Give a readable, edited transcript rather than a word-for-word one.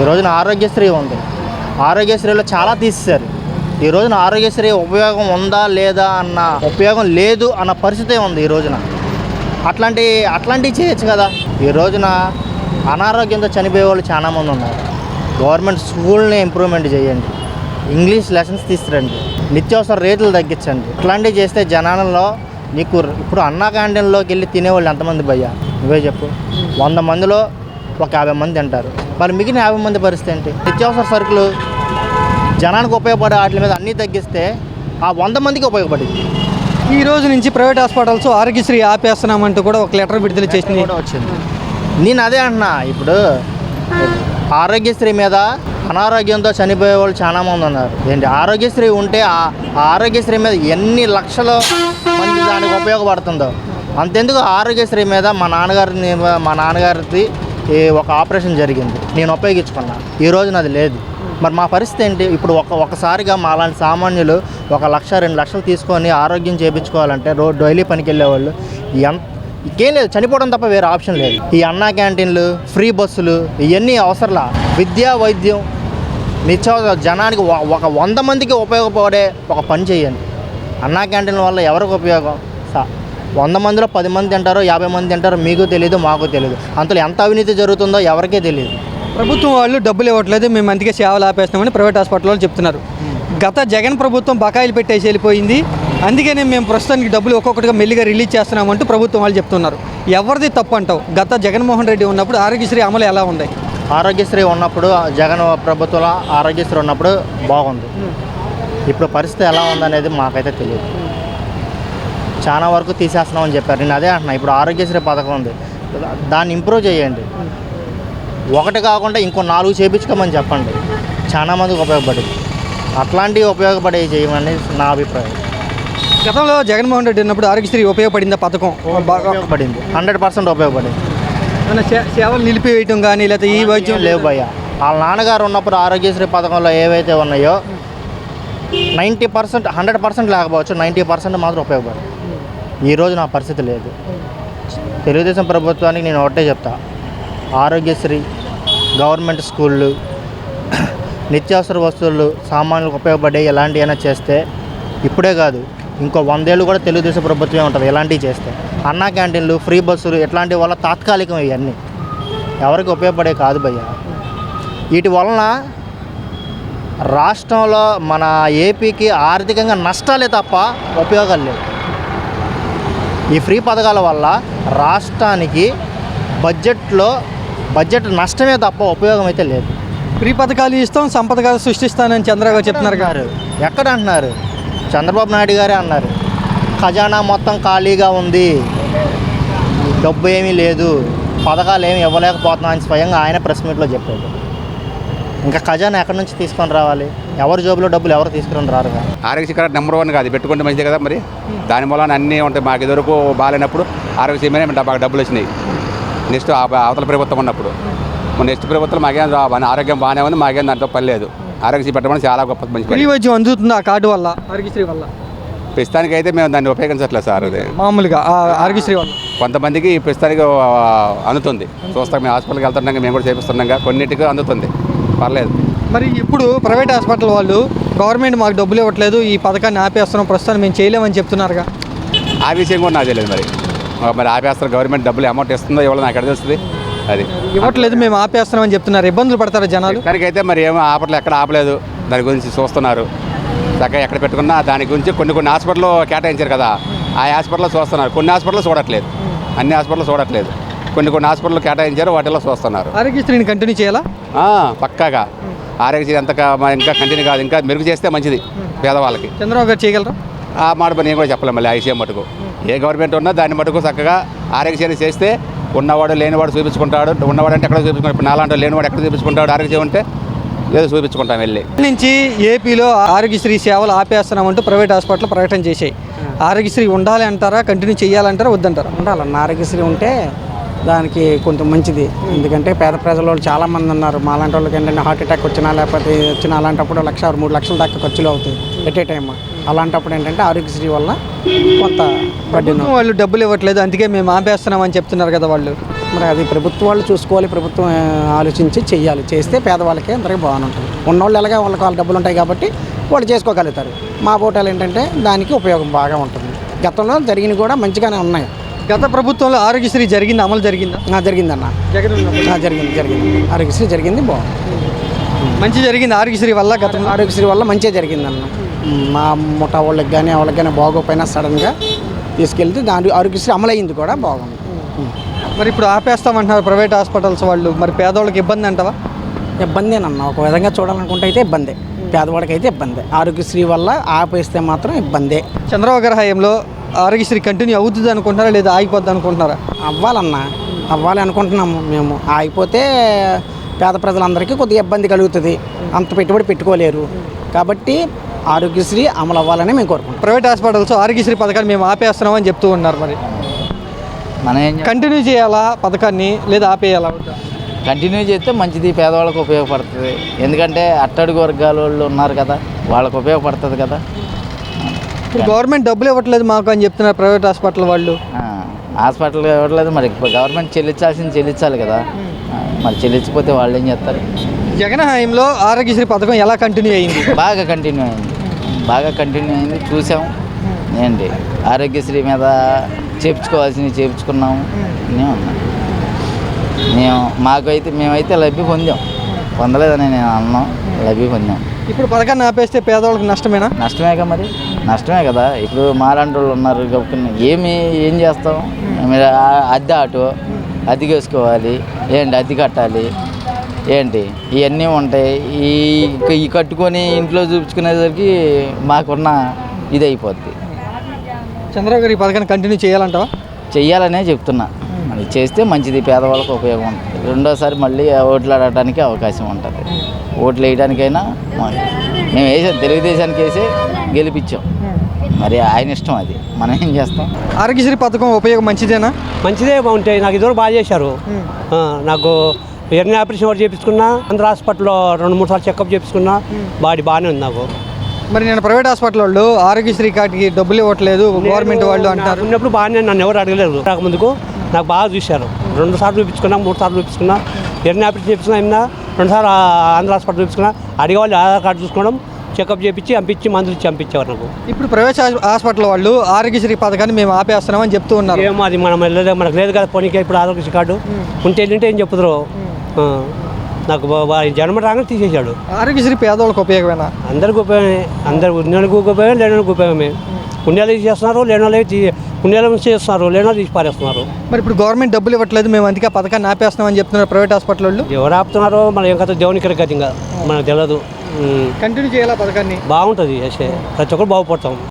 ఈ రోజున ఆరోగ్యశ్రీ ఉంది. ఆరోగ్యశ్రీలో చాలా తీసేశారు. ఈ రోజున ఆరోగ్యశ్రీ ఉపయోగం ఉందా లేదా అన్న ఉపయోగం లేదు అన్న పరిస్థితే ఉంది ఈ రోజున. అట్లాంటివి చేయొచ్చు కదా. ఈ రోజున అనారోగ్యంతో చనిపోయే వాళ్ళు చాలామంది ఉన్నారు. గవర్నమెంట్ స్కూల్ని ఇంప్రూవ్మెంట్ చేయండి, ఇంగ్లీష్ లెసన్స్ తీసుకురండి, నిత్యావసర రేట్లు తగ్గించండి. ఇట్లాంటివి చేస్తే జనాలలో నీకు ఇప్పుడు అన్నా క్యాంటీన్లోకి వెళ్ళి తినేవాళ్ళు ఎంతమంది భయ్యా నువ్వే చెప్పు. 100 మందిలో ఒక 50 మంది తింటారు. మరి మిగిలిన 50 మంది పరిస్థితి ఏంటి? నిత్యావసర సరుకులు జనానికి ఉపయోగపడే వాటి మీద అన్నీ తగ్గిస్తే ఆ 100 మందికి ఉపయోగపడింది. ఈ రోజు నుంచి ప్రైవేట్ హాస్పిటల్స్ ఆరోగ్యశ్రీ ఆపేస్తున్నామంటూ కూడా ఒక లెటర్ విడుదల చేసింది కూడా వచ్చింది. నేను అదే అంటున్నా, ఇప్పుడు ఆరోగ్యశ్రీ మీద అనారోగ్యంతో చనిపోయే వాళ్ళు చాలామంది ఉన్నారు. ఏంటి ఆరోగ్యశ్రీ ఉంటే ఆ ఆరోగ్యశ్రీ మీద ఎన్ని లక్షల మంది దానికి ఉపయోగపడుతుందో అంతెందుకు. ఆరోగ్యశ్రీ మీద మా నాన్నగారిది ఒక ఆపరేషన్ జరిగింది, నేను ఉపయోగించుకున్నా. ఈ రోజున అది లేదు. మరి మా పరిస్థితి ఏంటి? ఇప్పుడు ఒకసారిగా మా లాంటి సామాన్యులు 1 లక్ష 2 లక్షలు తీసుకొని ఆరోగ్యం చేయించుకోవాలంటే డైలీ పనికి వెళ్ళేవాళ్ళు ఇంకేం లేదు, చనిపోవడం తప్ప వేరే ఆప్షన్ లేదు. ఈ అన్నా క్యాంటీన్లు, ఫ్రీ బస్సులు ఇవన్నీ అవసరంలా. విద్యా వైద్యం నిత్యావసర జనానికి 100 మందికి ఉపయోగపడే ఒక పని చేయండి. అన్నా క్యాంటీన్ల వల్ల ఎవరికి ఉపయోగం? 100 మందిలో 10 మంది తింటారో 50 మంది తింటారో మీకు తెలియదు, మాకు తెలియదు. అంతలో ఎంత అవినీతి జరుగుతుందో ఎవరికీ తెలియదు. ప్రభుత్వం వాళ్ళు డబ్బులు ఇవ్వట్లేదు, మేము అందుకే సేవలు ఆపేస్తామని ప్రైవేట్ హాస్పిటల్ వాళ్ళు చెప్తున్నారు. గత జగన్ ప్రభుత్వం బకాయిలు పెట్టేసి వెళ్ళిపోయింది, అందుకనే మేము ప్రస్తుతానికి డబ్బులు ఒక్కొక్కటిగా మెల్లిగా రిలీజ్ చేస్తున్నామంటూ ప్రభుత్వం వాళ్ళు చెప్తున్నారు. ఎవరిది తప్పు అంటావు? గత జగన్మోహన్ రెడ్డి ఉన్నప్పుడు ఆరోగ్యశ్రీ అమలు ఎలా ఉంది? ఆరోగ్యశ్రీ ఉన్నప్పుడు, జగన్ ప్రభుత్వంలో ఆరోగ్యశ్రీ ఉన్నప్పుడు బాగుంది. ఇప్పుడు పరిస్థితి ఎలా ఉందనేది మాకైతే తెలియదు. చాలా వరకు తీసేస్తున్నామని చెప్పారు. నేను అదే అంటున్నా, ఇప్పుడు ఆరోగ్యశ్రీ పథకం ఉంది, దాన్ని ఇంప్రూవ్ చేయండి. ఒకటి కాకుండా ఇంకో 4 చేయించుకోమని చెప్పండి, చాలా మందికి ఉపయోగపడింది. అట్లాంటివి ఉపయోగపడేవి చేయమని నా అభిప్రాయం. గతంలో జగన్మోహన్ రెడ్డి ఉన్నప్పుడు ఆరోగ్యశ్రీ ఉపయోగపడిందా? పథకం బాగా ఉపయోగపడింది, 100% ఉపయోగపడింది. సేవలు నిలిపివేయటం కానీ లేకపోతే ఈ వైద్యం లేవు భయ్య. వాళ్ళ నాన్నగారు ఉన్నప్పుడు ఆరోగ్యశ్రీ పథకంలో ఏవైతే ఉన్నాయో 90%, 100% లేకపోవచ్చు, 90% మాత్రం ఉపయోగపడింది. ఈరోజు నా పరిస్థితి లేదు. తెలుగుదేశం ప్రభుత్వానికి నేను ఒకటే చెప్తా, ఆరోగ్యశ్రీ, గవర్నమెంట్ స్కూళ్ళు, నిత్యావసర వస్తువులు సామాన్యులకు ఉపయోగపడే ఎలాంటివైనా చేస్తే ఇప్పుడే కాదు ఇంకో 100 ఏళ్ళు కూడా తెలుగుదేశం ప్రభుత్వమే ఉంటుంది ఎలాంటివి చేస్తే. అన్నా క్యాంటీన్లు, ఫ్రీ బస్సులు ఇట్లాంటి వల్ల తాత్కాలికం, ఇవన్నీ ఎవరికి ఉపయోగపడే కాదు భయ్య. వీటి వలన రాష్ట్రంలో మన ఏపీకి ఆర్థికంగా నష్టాలే తప్ప ఉపయోగాలు లేవు. ఈ ఫ్రీ పథకాల వల్ల రాష్ట్రానికి బడ్జెట్ నష్టమే తప్ప ఉపయోగం అయితే లేదు. ఫ్రీ పథకాలు ఇస్తాం, సంపద సృష్టిస్తానని చంద్రబాబు చెప్తున్నారు గారు. ఎక్కడ అంటున్నారు? చంద్రబాబు నాయుడు గారే అన్నారు, ఖజానా మొత్తం ఖాళీగా ఉంది, డబ్బు ఏమీ లేదు, పథకాలు ఏమి ఇవ్వలేకపోతున్నాం అని స్వయంగా ఆయన ప్రెస్ మీట్లో చెప్పాడు. ఇంకా ఖజానా ఎక్కడి నుంచి తీసుకొని రావాలి? ఎవరి జోబులో డబ్బులు ఎవరు తీసుకుని రారుగా. ఆరోగ్యశ్రీ కార్డు నెంబర్ 1 కాదు, పెట్టుకుంటే మంచిది కదా. మరి దాని మూలన అన్నీ ఉంటాయి. మాకు ఇదివరకు బాగాలేనప్పుడు ఆరోగ్యశ్రీ మీద బాగా డబ్బులు వచ్చినాయి. నెక్స్ట్ అవతల ప్రభుత్వం ఉన్నప్పుడు, నెక్స్ట్ ప్రభుత్వం మాకేం ఆరోగ్యం బాగానే ఉంది, మాకేం దాంట్లో పని లేదు. ఆరోగ్యశ్రీ పెట్టమని చాలా గొప్ప మంచి ఫ్రీ వైద్యం అందుతుంది ఆ కార్డు వల్ల, ఆరోగ్యశ్రీ వల్ల. ప్రస్తుతానికి అయితే మేము దాన్ని ఉపయోగించట్లేదు సార్. అది మామూలుగా ఆరోగ్యశ్రీ వల్ల కొంతమందికి ప్రస్తుతానికి అందుతుంది. చూస్తాం, మేము హాస్పిటల్కి వెళ్తున్నాం, మేము కూడా చేపిస్తున్నాం, కొన్నిటికి అందుతుంది, పర్లేదు. మరి ఇప్పుడు ప్రైవేట్ హాస్పిటల్ వాళ్ళు గవర్నమెంట్ మాకు డబ్బులు ఇవ్వట్లేదు, ఈ పథకాన్ని ఆపేస్తున్నాం, ప్రస్తుతం మేము చేయలేమని చెప్తున్నారుగా. ఆ విషయం కూడా నాకు తెలియదు. మరి ఆపేస్తారు, గవర్నమెంట్ డబ్బులు అమౌంట్ ఇస్తుందో ఇవ్వాలో నాకు ఎక్కడ తెలుస్తుంది? అది ఇవ్వట్లేదు, మేము ఆపేస్తున్నామని చెప్తున్నారు. ఇబ్బందులు పడతారు జనాలు. దానికైతే మరి ఏమో ఆపట్లేదు, ఎక్కడ ఆపలేదు. దాని గురించి చూస్తున్నారు, చక్కగా ఎక్కడ పెట్టుకున్నా దాని గురించి కొన్ని హాస్పిటల్లో కేటాయించారు కదా, ఆ హాస్పిటల్లో చూస్తున్నారు. కొన్ని హాస్పిటల్లో చూడట్లేదు, అన్ని హాస్పిటల్లో చూడట్లేదు. కొన్ని హాస్పిటల్లో కేటాయించారు, వాటిల్లో చూస్తున్నారు. ఆరోగ్యశ్రీని కంటిన్యూ చేయాలా? పక్కాగా ఆరోగ్యశ్రీ ఇంకా కంటిన్యూ కాదు, ఇంకా మెరుగు చేస్తే మంచిది పేదవాళ్ళకి. చంద్రబాబు గారు చేయగలరా? ఆ మాట నేను కూడా చెప్పలేం. మళ్ళీ ఆ విషయం మటుకు ఏ గవర్నమెంట్ ఉన్నా దాన్ని మటుకు చక్కగా ఆరోగ్యశ్రీ చేస్తే ఉన్నవాడు లేనివాడు చూపించుకుంటాడు. ఉన్నవాడు అంటే ఎక్కడ చూపించుకుంటాడు? ఇప్పుడు నాలాంటి లేనివాడు ఎక్కడ చూపించుకుంటాడు? ఆరోగ్యం ఉంటే ఏదో చూపించుకుంటాం వెళ్ళి. నుంచి ఏపీలో ఆరోగ్యశ్రీ సేవలు ఆపేస్తున్నామంటూ ప్రైవేట్ హాస్పిటల్ ప్రకటన చేశాయి. ఆరోగ్యశ్రీ ఉండాలి అంటారా, కంటిన్యూ చేయాలంటారా, వద్దంటారా? ఉండాలన్న ఆరోగ్యశ్రీ ఉంటే దానికి కొంచెం మంచిది. ఎందుకంటే పేద ప్రజలు చాలామంది ఉన్నారు. మాలాంటి వాళ్ళకి ఏంటంటే హార్ట్ అటాక్ వచ్చినా లేకపోతే వచ్చినా అలాంటప్పుడు 1,00,000 3 లక్షల దాకా ఖర్చులు అవుతాయి ఎట్ ఏ టైమ్. అలాంటప్పుడు ఏంటంటే ఆరోగ్యశ్రీ వల్ల కొంత బడ్డీ వాళ్ళు డబ్బులు ఇవ్వట్లేదు, అందుకే మేము ఆపేస్తున్నామని చెప్తున్నారు కదా వాళ్ళు. మరి అది ప్రభుత్వం వాళ్ళు చూసుకోవాలి, ప్రభుత్వం ఆలోచించి చెయ్యాలి. చేస్తే పేదవాళ్ళకి అందరికీ బాగుంటుంది. ఉన్నోళ్ళు ఎలాగా వాళ్ళ డబ్బులు ఉంటాయి కాబట్టి వాళ్ళు చేసుకోగలుగుతారు. మా ఓటాలు ఏంటంటే దానికి ఉపయోగం బాగా ఉంటుంది. గతంలో జరిగినవి కూడా మంచిగానే ఉన్నాయి. గత ప్రభుత్వంలో ఆరోగ్యశ్రీ జరిగింది, అమలు జరిగిందా? జరిగిందన్న, జరిగింది ఆరోగ్యశ్రీ జరిగింది, బాగుంది, మంచి జరిగింది ఆరోగ్యశ్రీ వల్ల. గతంలో ఆరోగ్యశ్రీ వల్ల మంచిగా జరిగిందన్న. మా ముఠా వాళ్ళకి కానీ వాళ్ళకి కానీ బాగోపోయినా సడన్గా తీసుకెళ్తే దాని ఆరోగ్యశ్రీ అమలయ్యింది కూడా, బాగుంది. మరి ఇప్పుడు ఆపేస్తామంటున్నారు ప్రైవేట్ హాస్పిటల్స్ వాళ్ళు, మరి పేదవాళ్ళకి ఇబ్బంది అంటావా? ఇబ్బందేనన్న, ఒక విధంగా చూడాలనుకుంటే అయితే ఇబ్బందే, పేదవాడికి అయితే ఇబ్బందే. ఆరోగ్యశ్రీ వల్ల ఆపేస్తే మాత్రం ఇబ్బందే. చంద్రబాబు గారి హయాంలో ఆరోగ్యశ్రీ కంటిన్యూ అవుతుంది అనుకుంటున్నారా లేదా ఆగిపోద్ది అనుకుంటున్నారా? అవ్వాలి అనుకుంటున్నాము మేము. ఆగిపోతే పేద ప్రజలందరికీ కొద్దిగా ఇబ్బంది కలుగుతుంది, అంత పెట్టుబడి పెట్టుకోలేరు. కాబట్టి ఆరోగ్యశ్రీ అమలు అవ్వాలని మేము కోరుకుంటాం. ప్రైవేట్ హాస్పిటల్స్ ఆరోగ్యశ్రీ పథకాన్ని మేము ఆపేస్తున్నామని చెప్తూ ఉన్నారు. మరి మనం కంటిన్యూ చేయాలా పథకాన్ని లేదా ఆపేయాలా? కంటిన్యూ చేస్తే మంచిది, పేదవాళ్ళకి ఉపయోగపడుతుంది. ఎందుకంటే అట్టడుగు వర్గాల వాళ్ళు ఉన్నారు కదా, వాళ్ళకి ఉపయోగపడుతుంది కదా. ఇప్పుడు గవర్నమెంట్ డబ్బులు ఇవ్వట్లేదు మాకు అని చెప్తున్నారు ప్రైవేట్ హాస్పిటల్ వాళ్ళు. హాస్పిటల్ ఇవ్వట్లేదు, మరి గవర్నమెంట్ చెల్లించాల్సింది చెల్లించాలి కదా. మరి చెల్లించకపోతే వాళ్ళు ఏం చేస్తారు? జగన్ హయాంలో ఆరోగ్యశ్రీ పథకం ఎలా కంటిన్యూ అయ్యింది? బాగా కంటిన్యూ అయింది, చూసాం. ఏంటి ఆరోగ్యశ్రీ మీద చేయించుకోవాల్సినవి చేయించుకున్నాము, అన్నీ ఉన్నాయి. మేమైతే లబ్ధి పొందలేదని నేను అన్నాం, లబ్ధి పొందాం. ఇప్పుడు పథకాన్ని ఆపేస్తే పేదవాళ్ళకి నష్టమేనా? నష్టమే కదా. ఇప్పుడు మాలాంటి వాళ్ళు ఉన్నారు కాబట్టి ఏం చేస్తాం? మీరు అద్దె ఆటో అద్దెకి వేసుకోవాలి, అద్దె కట్టాలి, ఇవన్నీ ఉంటాయి. ఈ కట్టుకొని ఇంట్లో చూపించుకునేసరికి మాకున్న ఇది అయిపోద్ది. చంద్రబాబు గారు ఈ పథకాన్ని కంటిన్యూ చేయాలంటావా? చెయ్యాలనే చెప్తున్నా. మరి చేస్తే మంచిది, పేదవాళ్ళకి ఉపయోగం ఉంటుంది. రెండోసారి మళ్ళీ ఓట్లు ఆడటానికి అవకాశం ఉంటుంది. ఓట్లు వేయడానికైనా మేము తెలుగుదేశానికి వేసి గెలిపించాం. మరి ఆయన ఇష్టం, అది మనం ఏం చేస్తాం. ఆరోగ్యశ్రీ పథకం ఉపయోగం మంచిదేనా? మంచిదే, బాగుంటాయి. నాకు ఇదివరకు బాగా చేశారు. నాకు ఎన్ని ఆపరేషన్ ఒకటి చేయించుకున్నా, ఆంధ్ర హాస్పిటల్లో 2-3 సార్లు చెకప్ చేయించుకున్నా, బాగానే ఉంది నాకు. మరి నేను ప్రైవేట్ హాస్పిటల్ వాళ్ళు ఆరోగ్యశ్రీ కార్డుకి డబ్బులు ఇవ్వట్లేదు గవర్నమెంట్ వాళ్ళు అంటారు. ఉన్నప్పుడు బాగానే, నన్ను ఎవరు అడగలేదు. రాకముందుకు నాకు బాగా చూశారు. 2 సార్లు చూపించుకున్నా, 3 సార్లు చూపించుకున్నా, ఎన్ని ఆపరేషన్ చేయించుకున్నా, 2 సార్లు ఆంధ్ర హాస్పిటల్ చూపించుకున్నా. అడిగేవాళ్ళు ఆధార్ కార్డు చూసుకోవడం, చెకప్ చేయించి పంపించి మందులు ఇచ్చి పంపించేవారు నాకు. ఇప్పుడు ప్రైవేట్ హాస్పిటల్ వాళ్ళు ఆరోగ్యశ్రీ పథకాన్ని మేము ఆపేస్తున్నామని చెప్తూ ఉన్నారు. ఏమో అది మనకు లేదు కదా. పోనీకే ఇప్పుడు ఆరోగ్యశ్రీ కార్డు ఉంటే ఏం చెప్తారు. నాకు జన్మ రాగానే తీసేశాడు. ఆరోగ్యశ్రీ పేదవాళ్ళకి ఉపయోగమేనా? అందరికి ఉపయోగమే. అందరు ఉన్నోళ్ళకి ఉపయోగమే, లేనోళ్ళకి ఉపయోగమే. పుణ్యాలు తీసేస్తున్నారు, లేనోళ్ళు పుణ్యాలు చేస్తున్నారు, లేనో తీసి పారేస్తున్నారు. మరి ఇప్పుడు గవర్నమెంట్ డబ్బులు ఇవ్వట్లేదు, మేము అందుకే పథకాన్ని ఆపేస్తున్నామని చెప్తున్నారు ప్రైవేట్ హాస్పిటల్ వాళ్ళు. ఎవరు ఆపుతున్నారో మనం ఏం కదా, దేవునికి కదా, ఇంకా మనకు తెలియదు. కంటిన్యూ చేయాలా పథకాన్ని? బాగుంటుంది, ప్రతి ఒక్కరు బాగుపడతాం.